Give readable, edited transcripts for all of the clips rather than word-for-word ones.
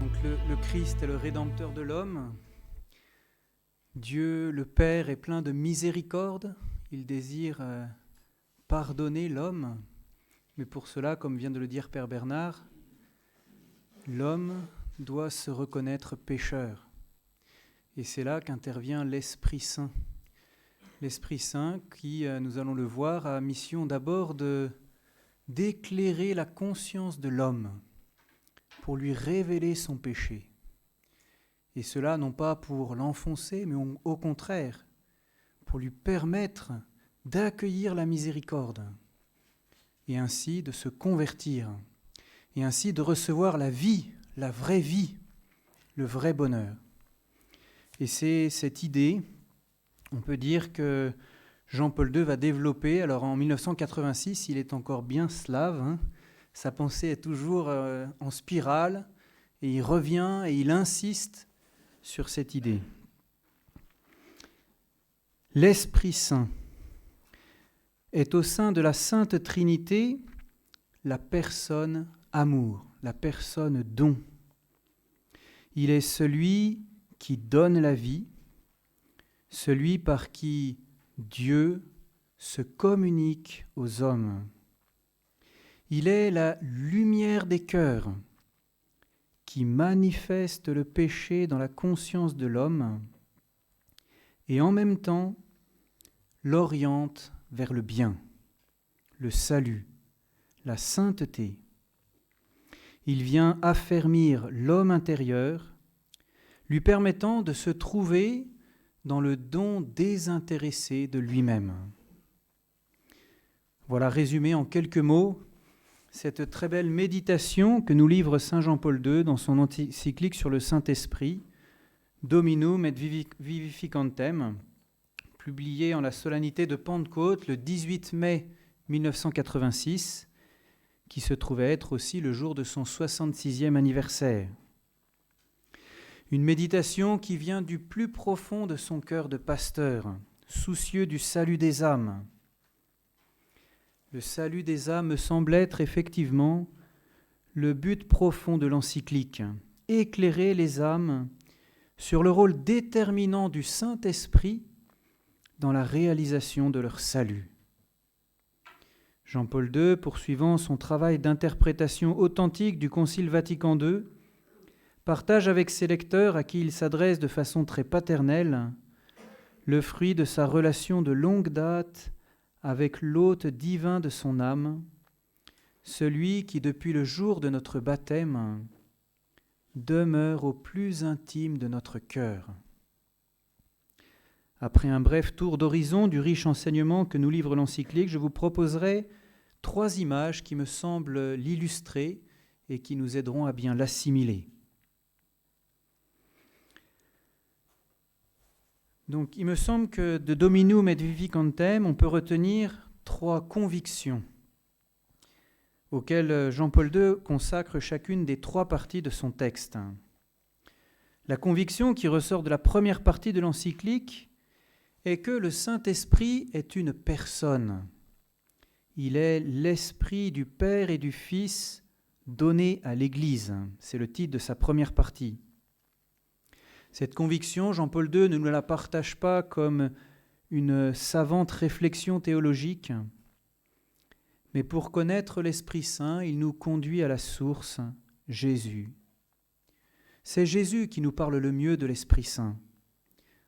Donc le Christ est le Rédempteur de l'homme. Dieu, le Père, est plein de miséricorde. Il désire pardonner l'homme. Mais pour cela, comme vient de le dire Père Bernard, l'homme doit se reconnaître pécheur. Et c'est là qu'intervient l'Esprit Saint. L'Esprit Saint qui, nous allons le voir, a mission d'abord d'éclairer la conscience de l'homme pour lui révéler son péché. Et cela non pas pour l'enfoncer, mais au contraire, pour lui permettre d'accueillir la miséricorde et ainsi de se convertir et ainsi de recevoir la vie, la vraie vie, le vrai bonheur. Et c'est cette idée, on peut dire que Jean-Paul II va développer. Alors en 1986, il est encore bien slave, sa pensée est toujours en spirale, et il revient et il insiste sur cette idée. L'Esprit Saint est au sein de la Sainte Trinité la personne amour, la personne don. Il est celui qui donne la vie, celui par qui Dieu se communique aux hommes. Il est la lumière des cœurs qui manifeste le péché dans la conscience de l'homme et en même temps l'oriente vers le bien, le salut, la sainteté. Il vient affermir l'homme intérieur, lui permettant de se trouver dans le don désintéressé de lui-même. Voilà résumé en quelques mots cette très belle méditation que nous livre saint Jean-Paul II dans son encyclique sur le Saint-Esprit, Dominum et Vivificantem, publiée en la solennité de Pentecôte le 18 mai 1986, qui se trouvait être aussi le jour de son 66e anniversaire. Une méditation qui vient du plus profond de son cœur de pasteur, soucieux du salut des âmes. Le salut des âmes me semble être effectivement le but profond de l'encyclique, éclairer les âmes sur le rôle déterminant du Saint-Esprit dans la réalisation de leur salut. Jean-Paul II, poursuivant son travail d'interprétation authentique du Concile Vatican II, partage avec ses lecteurs, à qui il s'adresse de façon très paternelle, le fruit de sa relation de longue date avec l'hôte divin de son âme, celui qui, depuis le jour de notre baptême, demeure au plus intime de notre cœur. Après un bref tour d'horizon du riche enseignement que nous livre l'encyclique, je vous proposerai 3 images qui me semblent l'illustrer et qui nous aideront à bien l'assimiler. Donc, il me semble que de Dominum et Vivificantem, on peut retenir 3 convictions auxquelles Jean-Paul II consacre chacune des 3 parties de son texte. La conviction qui ressort de la première partie de l'encyclique est que le Saint-Esprit est une personne. Il est l'Esprit du Père et du Fils donné à l'Église. C'est le titre de sa première partie. Cette conviction, Jean-Paul II ne nous la partage pas comme une savante réflexion théologique, mais pour connaître l'Esprit Saint, il nous conduit à la source, Jésus. C'est Jésus qui nous parle le mieux de l'Esprit Saint,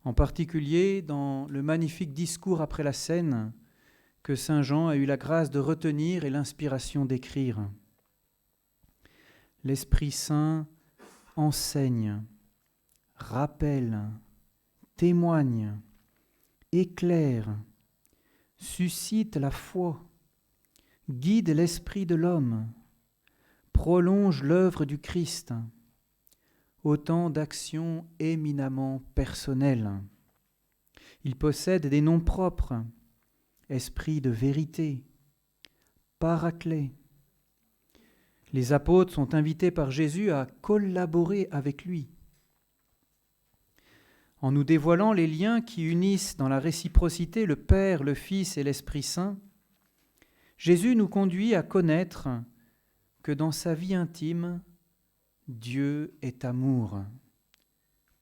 en particulier dans le magnifique discours après la scène que saint Jean a eu la grâce de retenir et l'inspiration d'écrire. L'Esprit Saint enseigne, rappelle, témoigne, éclaire, suscite la foi, guide l'esprit de l'homme, prolonge l'œuvre du Christ, autant d'actions éminemment personnelles. Il possède des noms propres, esprit de vérité, paraclet. Les apôtres sont invités par Jésus à collaborer avec lui. En nous dévoilant les liens qui unissent dans la réciprocité le Père, le Fils et l'Esprit Saint, Jésus nous conduit à connaître que dans sa vie intime, Dieu est amour.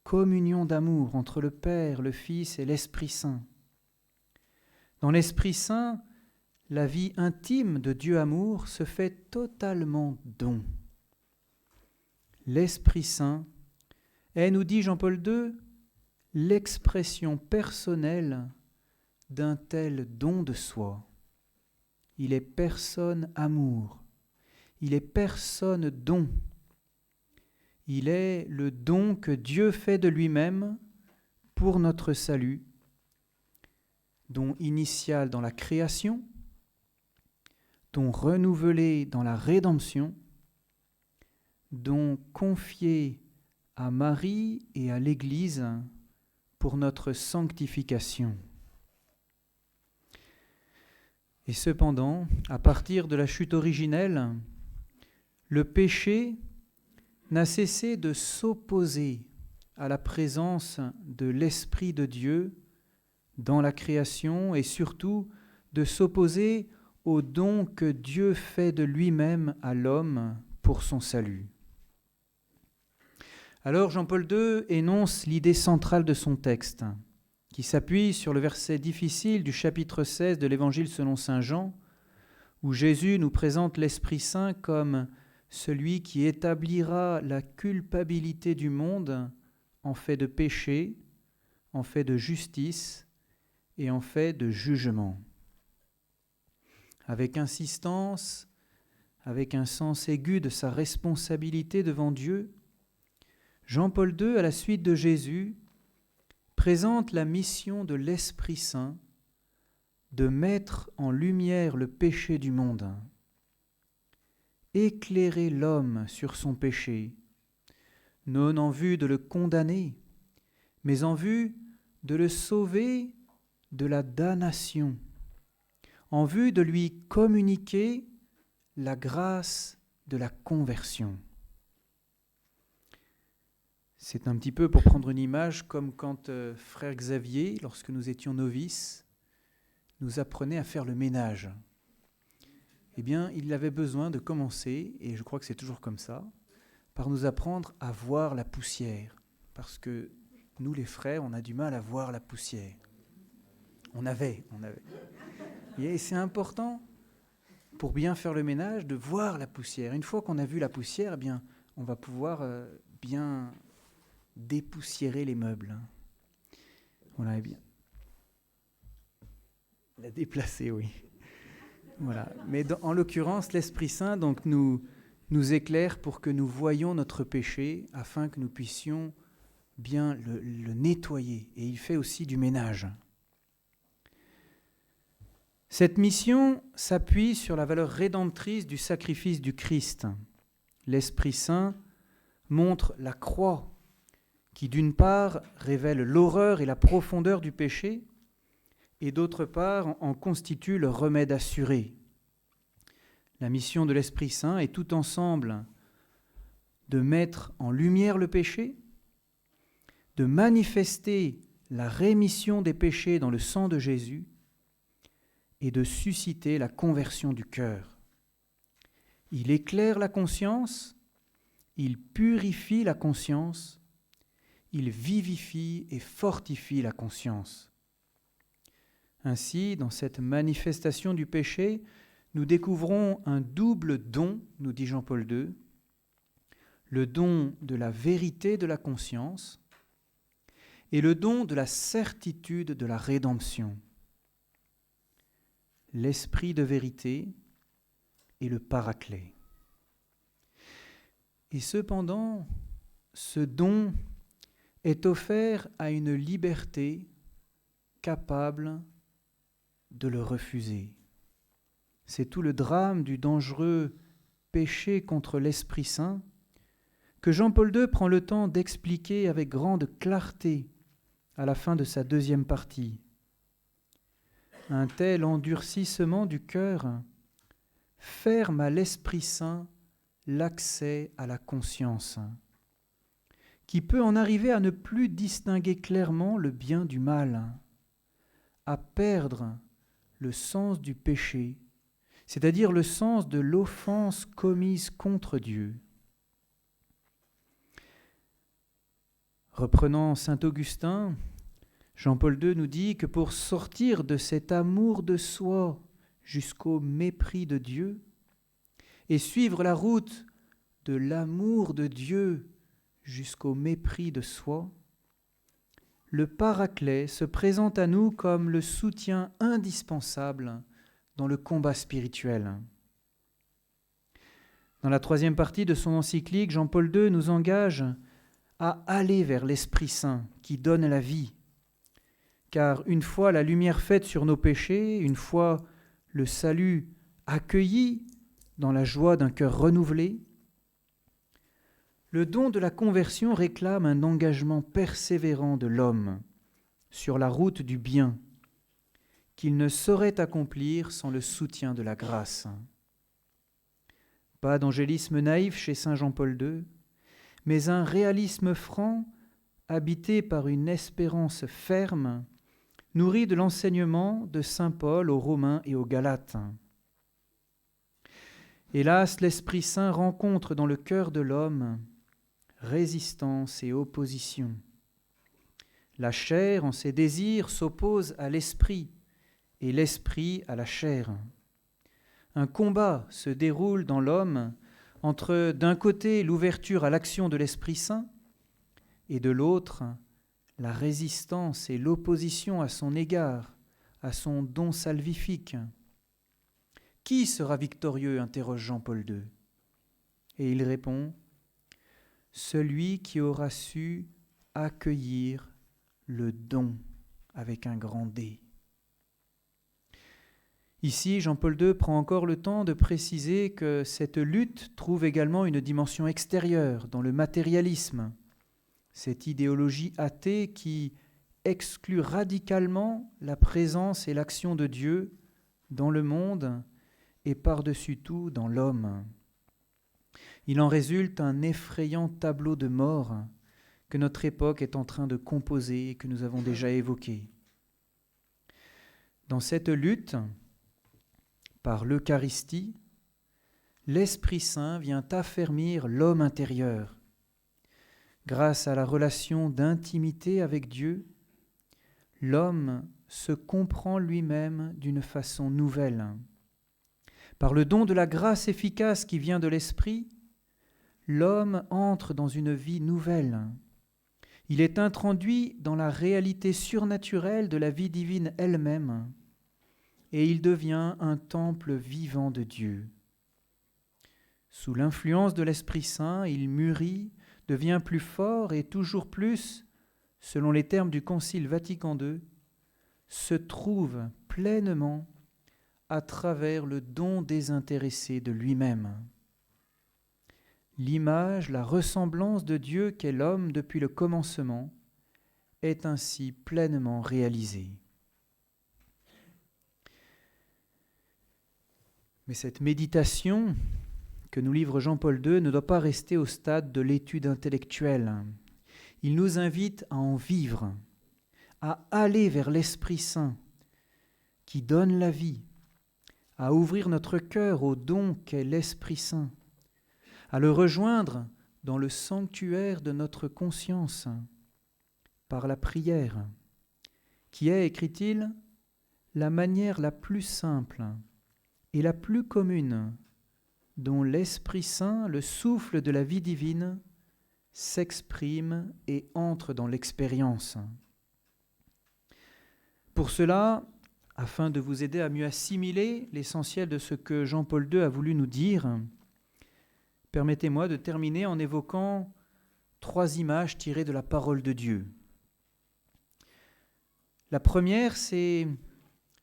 Communion d'amour entre le Père, le Fils et l'Esprit Saint. Dans l'Esprit Saint, la vie intime de Dieu amour se fait totalement don. L'Esprit Saint est, nous dit Jean-Paul II, l'expression personnelle d'un tel don de soi. Il est personne amour, il est personne don. Il est le don que Dieu fait de lui-même pour notre salut, don initial dans la création, don renouvelé dans la rédemption, don confié à Marie et à l'Église pour notre sanctification. Et cependant, à partir de la chute originelle, le péché n'a cessé de s'opposer à la présence de l'Esprit de Dieu dans la création et surtout de s'opposer au don que Dieu fait de lui-même à l'homme pour son salut. Alors Jean-Paul II énonce l'idée centrale de son texte, qui s'appuie sur le verset difficile du chapitre 16 de l'Évangile selon saint Jean, où Jésus nous présente l'Esprit Saint comme celui qui établira la culpabilité du monde en fait de péché, en fait de justice et en fait de jugement. Avec insistance, avec un sens aigu de sa responsabilité devant Dieu, Jean-Paul II, à la suite de Jésus, présente la mission de l'Esprit Saint de mettre en lumière le péché du monde, éclairer l'homme sur son péché, non en vue de le condamner, mais en vue de le sauver de la damnation, en vue de lui communiquer la grâce de la conversion. C'est un petit peu, pour prendre une image, comme quand frère Xavier, lorsque nous étions novices, nous apprenait à faire le ménage. Eh bien, il avait besoin de commencer, et je crois que c'est toujours comme ça, par nous apprendre à voir la poussière. Parce que nous, les frères, on a du mal à voir la poussière. On avait. Et c'est important, pour bien faire le ménage, de voir la poussière. Une fois qu'on a vu la poussière, eh bien, on va pouvoir bien dépoussiérer les meubles. Voilà, eh bien. La déplacer, oui. Voilà. Mais en l'occurrence, l'Esprit Saint donc, nous éclaire pour que nous voyions notre péché afin que nous puissions bien le nettoyer. Et il fait aussi du ménage. Cette mission s'appuie sur la valeur rédemptrice du sacrifice du Christ. L'Esprit Saint montre la croix qui, d'une part, révèle l'horreur et la profondeur du péché, et d'autre part, en constitue le remède assuré. La mission de l'Esprit Saint est tout ensemble de mettre en lumière le péché, de manifester la rémission des péchés dans le sang de Jésus et de susciter la conversion du cœur. Il éclaire la conscience, il purifie la conscience, il vivifie et fortifie la conscience. Ainsi, dans cette manifestation du péché, nous découvrons un double don, nous dit Jean-Paul II, le don de la vérité de la conscience et le don de la certitude de la rédemption. L'esprit de vérité et le paraclet. Et cependant, ce don est offert à une liberté capable de le refuser. C'est tout le drame du dangereux péché contre l'Esprit Saint que Jean-Paul II prend le temps d'expliquer avec grande clarté à la fin de sa deuxième partie. Un tel endurcissement du cœur ferme à l'Esprit Saint l'accès à la conscience, qui peut en arriver à ne plus distinguer clairement le bien du mal, à perdre le sens du péché, c'est-à-dire le sens de l'offense commise contre Dieu. Reprenant saint Augustin, Jean-Paul II nous dit que pour sortir de cet amour de soi jusqu'au mépris de Dieu et suivre la route de l'amour de Dieu jusqu'au mépris de soi, le Paraclet se présente à nous comme le soutien indispensable dans le combat spirituel. Dans la 3e partie de son encyclique, Jean-Paul II nous engage à aller vers l'Esprit Saint qui donne la vie. Car une fois la lumière faite sur nos péchés, une fois le salut accueilli dans la joie d'un cœur renouvelé, le don de la conversion réclame un engagement persévérant de l'homme sur la route du bien qu'il ne saurait accomplir sans le soutien de la grâce. Pas d'angélisme naïf chez saint Jean-Paul II, mais un réalisme franc, habité par une espérance ferme, nourri de l'enseignement de saint Paul aux Romains et aux Galates. Hélas, l'Esprit Saint rencontre dans le cœur de l'homme résistance et opposition. La chair, en ses désirs, s'oppose à l'esprit et l'esprit à la chair. Un combat se déroule dans l'homme entre, d'un côté, l'ouverture à l'action de l'Esprit Saint et de l'autre, la résistance et l'opposition à son égard, à son don salvifique. Qui sera victorieux ? Interroge Jean-Paul II. Et il répond : celui qui aura su accueillir le don avec un grand D. Ici, Jean-Paul II prend encore le temps de préciser que cette lutte trouve également une dimension extérieure dans le matérialisme, cette idéologie athée qui exclut radicalement la présence et l'action de Dieu dans le monde et par-dessus tout dans l'homme. Il en résulte un effrayant tableau de mort que notre époque est en train de composer et que nous avons déjà évoqué. Dans cette lutte, par l'Eucharistie, l'Esprit Saint vient affermir l'homme intérieur. Grâce à la relation d'intimité avec Dieu, l'homme se comprend lui-même d'une façon nouvelle. Par le don de la grâce efficace qui vient de l'Esprit, l'homme entre dans une vie nouvelle. Il est introduit dans la réalité surnaturelle de la vie divine elle-même et il devient un temple vivant de Dieu. Sous l'influence de l'Esprit Saint, il mûrit, devient plus fort et toujours plus, selon les termes du Concile Vatican II, se trouve pleinement à travers le don désintéressé de lui-même. L'image, la ressemblance de Dieu qu'est l'homme depuis le commencement est ainsi pleinement réalisée. Mais cette méditation que nous livre Jean-Paul II ne doit pas rester au stade de l'étude intellectuelle. Il nous invite à en vivre, à aller vers l'Esprit Saint qui donne la vie, à ouvrir notre cœur au don qu'est l'Esprit Saint, à le rejoindre dans le sanctuaire de notre conscience par la prière, qui est, écrit-il, la manière la plus simple et la plus commune dont l'Esprit Saint, le souffle de la vie divine, s'exprime et entre dans l'expérience. Pour cela, afin de vous aider à mieux assimiler l'essentiel de ce que Jean-Paul II a voulu nous dire, permettez-moi de terminer en évoquant 3 images tirées de la parole de Dieu. La première, c'est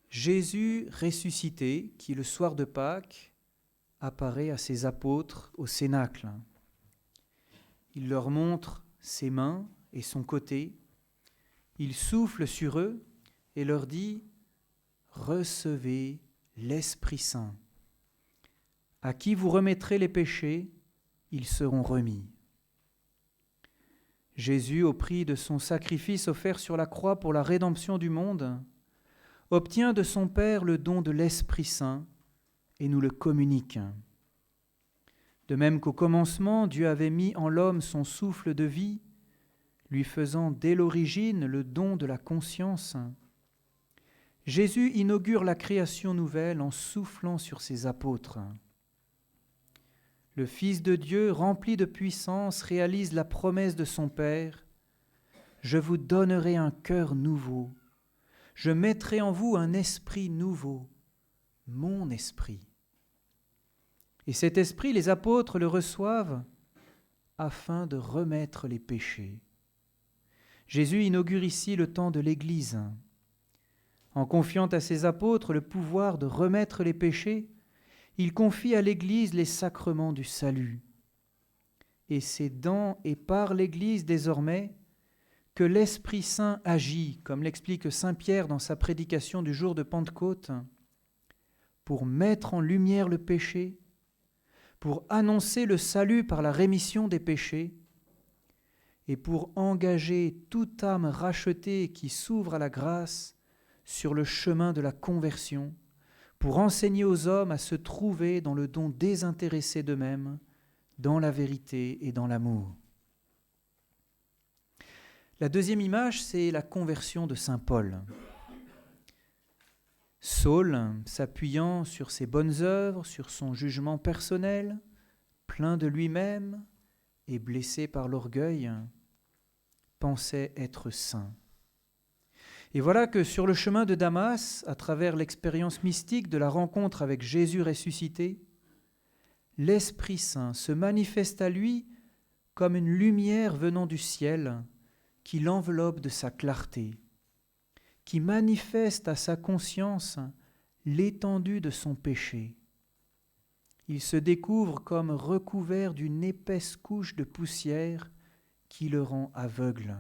Jésus ressuscité qui, le soir de Pâques, apparaît à ses apôtres au Cénacle. Il leur montre ses mains et son côté. Il souffle sur eux et leur dit « Recevez l'Esprit Saint. À qui vous remettrez les péchés, ils seront remis. » Jésus, au prix de son sacrifice offert sur la croix pour la rédemption du monde, obtient de son Père le don de l'Esprit Saint et nous le communique. De même qu'au commencement, Dieu avait mis en l'homme son souffle de vie, lui faisant dès l'origine le don de la conscience, Jésus inaugure la création nouvelle en soufflant sur ses apôtres. Le Fils de Dieu, rempli de puissance, réalise la promesse de son Père : « Je vous donnerai un cœur nouveau, je mettrai en vous un esprit nouveau, mon esprit. » Et cet esprit, les apôtres le reçoivent afin de remettre les péchés. Jésus inaugure ici le temps de l'Église. En confiant à ses apôtres le pouvoir de remettre les péchés, il confie à l'Église les sacrements du salut. Et c'est dans et par l'Église désormais que l'Esprit Saint agit, comme l'explique saint Pierre dans sa prédication du jour de Pentecôte, pour mettre en lumière le péché, pour annoncer le salut par la rémission des péchés et pour engager toute âme rachetée qui s'ouvre à la grâce sur le chemin de la conversion, pour enseigner aux hommes à se trouver dans le don désintéressé d'eux-mêmes, dans la vérité et dans l'amour. La deuxième image, c'est la conversion de saint Paul. Saul, s'appuyant sur ses bonnes œuvres, sur son jugement personnel, plein de lui-même et blessé par l'orgueil, pensait être saint. Et voilà que sur le chemin de Damas, à travers l'expérience mystique de la rencontre avec Jésus ressuscité, l'Esprit Saint se manifeste à lui comme une lumière venant du ciel qui l'enveloppe de sa clarté, qui manifeste à sa conscience l'étendue de son péché. Il se découvre comme recouvert d'une épaisse couche de poussière qui le rend aveugle.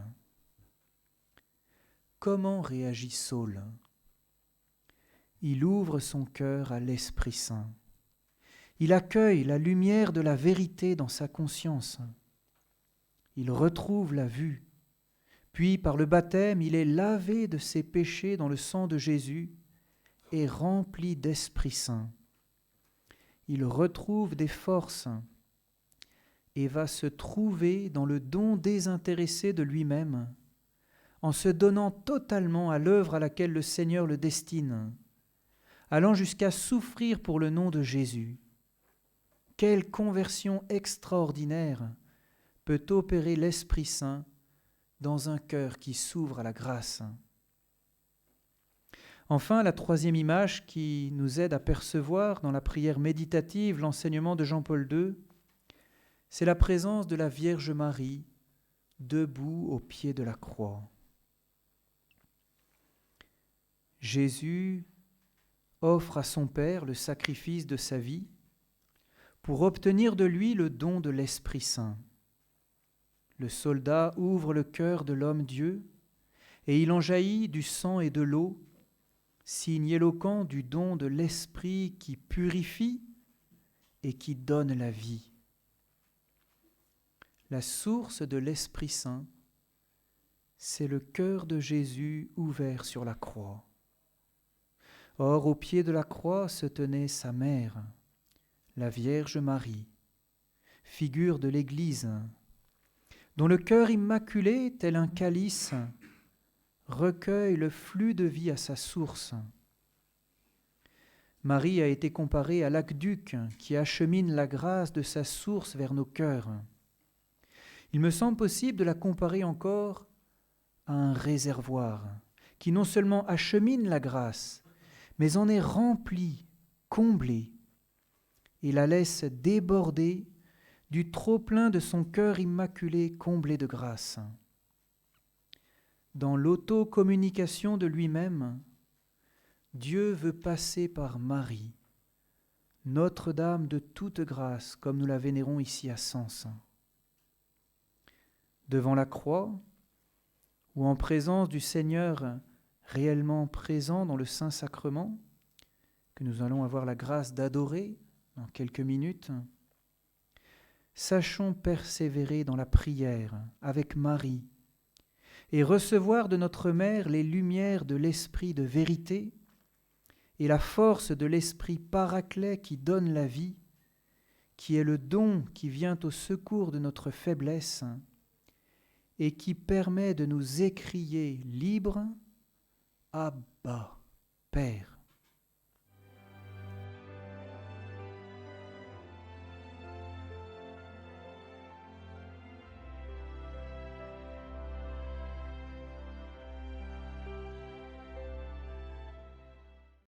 Comment réagit Saul ? Il ouvre son cœur à l'Esprit Saint. Il accueille la lumière de la vérité dans sa conscience. Il retrouve la vue. Puis, par le baptême, il est lavé de ses péchés dans le sang de Jésus et rempli d'Esprit Saint. Il retrouve des forces et va se trouver dans le don désintéressé de lui-même, en se donnant totalement à l'œuvre à laquelle le Seigneur le destine, allant jusqu'à souffrir pour le nom de Jésus. Quelle conversion extraordinaire peut opérer l'Esprit Saint dans un cœur qui s'ouvre à la grâce. Enfin, la troisième image qui nous aide à percevoir dans la prière méditative l'enseignement de Jean-Paul II, c'est la présence de la Vierge Marie debout au pied de la croix. Jésus offre à son Père le sacrifice de sa vie pour obtenir de lui le don de l'Esprit Saint. Le soldat ouvre le cœur de l'homme-Dieu et il en jaillit du sang et de l'eau, signe éloquent du don de l'Esprit qui purifie et qui donne la vie. La source de l'Esprit Saint, c'est le cœur de Jésus ouvert sur la croix. Or, au pied de la croix se tenait sa mère, la Vierge Marie, figure de l'Église, dont le cœur immaculé, tel un calice, recueille le flux de vie à sa source. Marie a été comparée à l'aqueduc qui achemine la grâce de sa source vers nos cœurs. Il me semble possible de la comparer encore à un réservoir qui non seulement achemine la grâce, mais en est rempli, comblé, et la laisse déborder du trop-plein de son cœur immaculé comblé de grâce. Dans l'auto-communication de lui-même, Dieu veut passer par Marie, Notre-Dame de toute grâce, comme nous la vénérons ici à Sens. Devant la croix, ou en présence du Seigneur réellement présent dans le Saint-Sacrement, que nous allons avoir la grâce d'adorer dans quelques minutes, sachons persévérer dans la prière avec Marie et recevoir de notre Mère les lumières de l'Esprit de vérité et la force de l'Esprit paraclet qui donne la vie, qui est le don qui vient au secours de notre faiblesse et qui permet de nous écrier libres, Abba, Père.